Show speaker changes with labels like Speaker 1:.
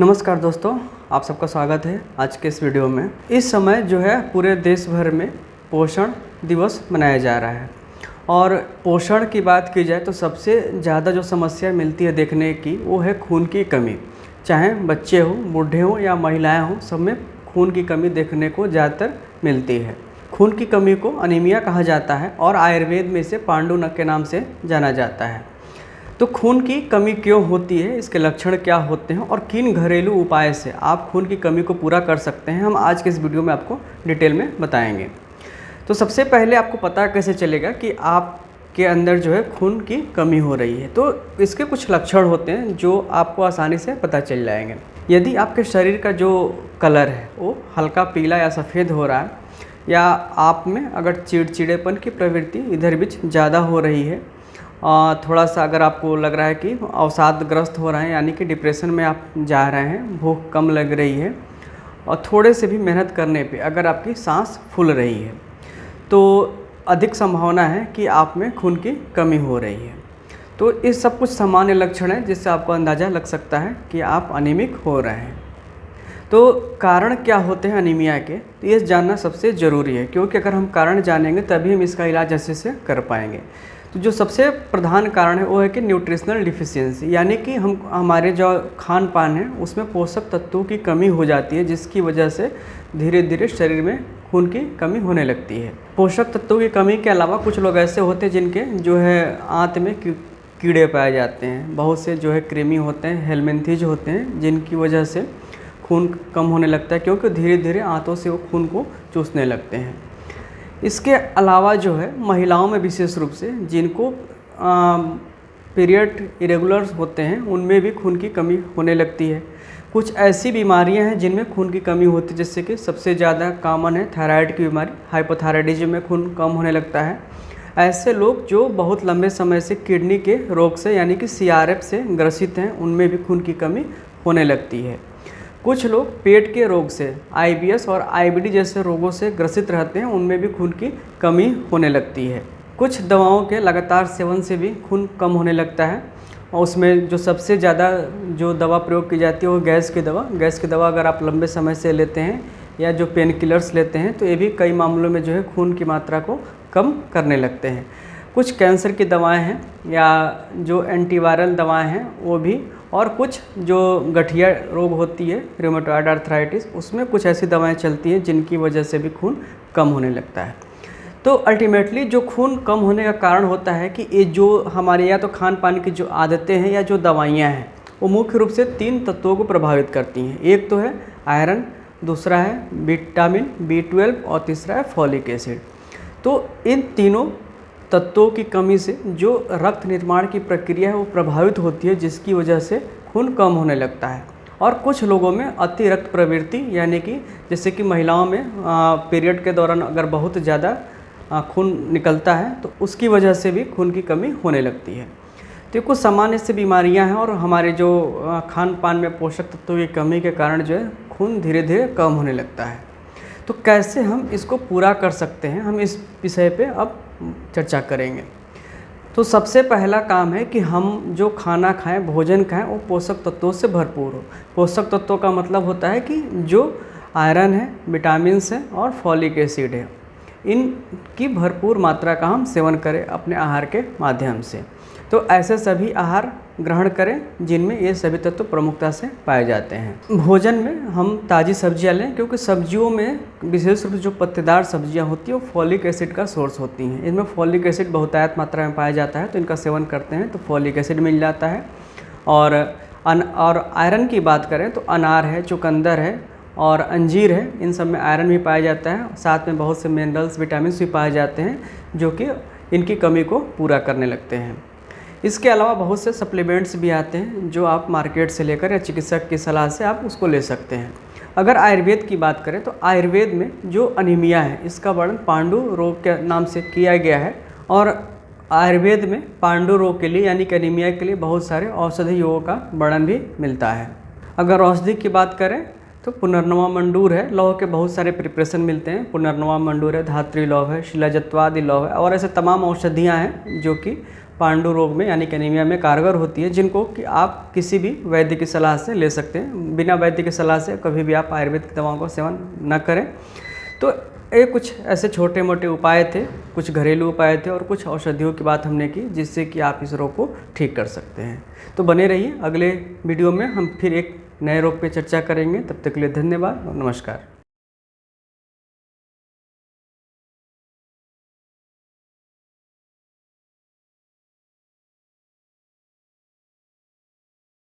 Speaker 1: नमस्कार दोस्तों, आप सबका स्वागत है आज के इस वीडियो में। इस समय जो है पूरे देश भर में पोषण दिवस मनाया जा रहा है और पोषण की बात की जाए तो सबसे ज़्यादा जो समस्या मिलती है देखने की वो है खून की कमी। चाहे बच्चे हों, बूढ़े हों या महिलाएं हों, सब में खून की कमी देखने को ज़्यादातर मिलती है। खून की कमी को अनीमिया कहा जाता है और आयुर्वेद में इसे पांडुनक के नाम से जाना जाता है। तो खून की कमी क्यों होती है, इसके लक्षण क्या होते हैं और किन घरेलू उपाय से आप खून की कमी को पूरा कर सकते हैं, हम आज के इस वीडियो में आपको डिटेल में बताएंगे। तो सबसे पहले आपको पता कैसे चलेगा कि आपके अंदर जो है खून की कमी हो रही है। तो इसके कुछ लक्षण होते हैं जो आपको आसानी से पता चल जाएंगे। यदि आपके शरीर का जो कलर है वो हल्का पीला या सफ़ेद हो रहा है, या आप में अगर चिड़चिड़ेपन की प्रवृत्ति इधर बीच ज़्यादा हो रही है, थोड़ा सा अगर आपको लग रहा है कि अवसादग्रस्त हो रहे हैं, यानी कि डिप्रेशन में आप जा रहे हैं, भूख कम लग रही है और थोड़े से भी मेहनत करने पे अगर आपकी सांस फूल रही है, तो अधिक संभावना है कि आप में खून की कमी हो रही है। तो ये सब कुछ सामान्य लक्षण हैं जिससे आपको अंदाज़ा लग सकता है कि आप अनीमिक हो रहे हैं। तो कारण क्या होते हैं अनीमिया के, तो ये जानना सबसे ज़रूरी है, क्योंकि अगर हम कारण जानेंगे तभी हम इसका इलाज अच्छे से कर पाएंगे। तो जो सबसे प्रधान कारण है वो है कि न्यूट्रिशनल डिफिशियंसी, यानी कि हमारे जो खान पान है उसमें पोषक तत्वों की कमी हो जाती है, जिसकी वजह से धीरे धीरे शरीर में खून की कमी होने लगती है। पोषक तत्वों की कमी के अलावा कुछ लोग ऐसे होते हैं जिनके जो है आंत में कीड़े पाए जाते हैं, बहुत से जो है कृमि होते हैं, हेलमिंथेज होते हैं, जिनकी वजह से खून कम होने लगता है, क्योंकि धीरे धीरे आंतों से वो खून को चूसने लगते हैं। इसके अलावा जो है महिलाओं में विशेष रूप से जिनको पीरियड इरेगुलर होते हैं उनमें भी खून की कमी होने लगती है। कुछ ऐसी बीमारियां हैं जिनमें खून की कमी होती है, जैसे कि सबसे ज़्यादा कॉमन है थायराइड की बीमारी, हाइपोथायराइडिज्म में खून कम होने लगता है। ऐसे लोग जो बहुत लंबे समय से किडनी के रोग से यानी कि CRF से ग्रसित हैं, उनमें भी खून की कमी होने लगती है। कुछ लोग पेट के रोग से IBS और IBD जैसे रोगों से ग्रसित रहते हैं, उनमें भी खून की कमी होने लगती है। कुछ दवाओं के लगातार सेवन से भी खून कम होने लगता है, और उसमें जो सबसे ज़्यादा जो दवा प्रयोग की जाती है वो गैस की दवा अगर आप लंबे समय से लेते हैं या जो पेन किलर्स लेते हैं तो ये भी कई मामलों में जो है खून की मात्रा को कम करने लगते हैं। कुछ कैंसर की दवाएं हैं या जो एंटीवायरल दवाएं हैं वो भी, और कुछ जो गठिया रोग होती है रूमेटॉइड आर्थराइटिस, उसमें कुछ ऐसी दवाएं चलती हैं जिनकी वजह से भी खून कम होने लगता है। तो अल्टीमेटली जो खून कम होने का कारण होता है कि ये जो हमारे या तो खान पान की जो आदतें हैं या जो दवाइयाँ हैं वो मुख्य रूप से 3 तत्वों को प्रभावित करती हैं। एक तो है आयरन, दूसरा है विटामिन B12 और तीसरा है फॉलिक एसिड। तो इन तीनों तत्वों की कमी से जो रक्त निर्माण की प्रक्रिया है वो प्रभावित होती है, जिसकी वजह से खून कम होने लगता है। और कुछ लोगों में अति रक्त प्रवृत्ति, यानी कि जैसे कि महिलाओं में पीरियड के दौरान अगर बहुत ज़्यादा खून निकलता है तो उसकी वजह से भी खून की कमी होने लगती है। तो ये कुछ सामान्य से बीमारियां हैं और हमारे जो खान पान में पोषक तत्वों की कमी के कारण जो है खून धीरे धीरे कम होने लगता है। तो कैसे हम इसको पूरा कर सकते हैं, हम इस विषय पे अब चर्चा करेंगे। तो सबसे पहला काम है कि हम जो खाना खाएं, भोजन खाएं, वो पोषक तत्वों से भरपूर हो। पोषक तत्वों का मतलब होता है कि जो आयरन है, विटामिन्स हैं और फॉलिक एसिड है, इनकी भरपूर मात्रा का हम सेवन करें अपने आहार के माध्यम से। तो ऐसे सभी आहार ग्रहण करें जिनमें ये सभी तत्व प्रमुखता से पाए जाते हैं। भोजन में हम ताज़ी सब्जियां लें, क्योंकि सब्जियों में विशेष रूप से जो पत्तेदार सब्जियां होती हैं वो फॉलिक एसिड का सोर्स होती हैं। इनमें फॉलिक एसिड बहुतायत मात्रा में पाया जाता है, तो इनका सेवन करते हैं तो फॉलिक एसिड मिल जाता है। और आयरन की बात करें तो अनार है, चुकंदर है और अंजीर है, इन सब में आयरन भी पाया जाता है। साथ में बहुत से मिनरल्स, विटामिन भी पाए जाते हैं जो कि इनकी कमी को पूरा करने लगते हैं। इसके अलावा बहुत से सप्लीमेंट्स भी आते हैं जो आप मार्केट से लेकर या चिकित्सक की सलाह से आप उसको ले सकते हैं। अगर आयुर्वेद की बात करें तो आयुर्वेद में जो अनीमिया है इसका वर्णन पांडु रोग के नाम से किया गया है, और आयुर्वेद में पांडु रोग के लिए यानी कि अनीमिया के लिए बहुत सारे औषधि योगों का वर्णन भी मिलता है। अगर औषधि की बात करें तो पुनर्नवा मंडूर है, लौह के बहुत सारे प्रिपरेशन मिलते हैं। पुनर्नवा मंडूर है, धात्री लौह है, शिलाजत्वादि लौह है, और ऐसे तमाम औषधियाँ हैं जो कि पांडु रोग में यानी कि एनीमिया में कारगर होती है, जिनको कि आप किसी भी वैद्य की सलाह से ले सकते हैं। बिना वैद्य की सलाह से कभी भी आप आयुर्वेद की दवाओं का सेवन न करें। तो ये कुछ ऐसे छोटे मोटे उपाय थे, कुछ घरेलू उपाय थे और कुछ औषधियों की बात हमने की जिससे कि आप इस रोग को ठीक कर सकते हैं। तो बने रहिए, अगले वीडियो में हम फिर एक नए रोग पे चर्चा करेंगे। तब तक के लिए धन्यवाद और नमस्कार।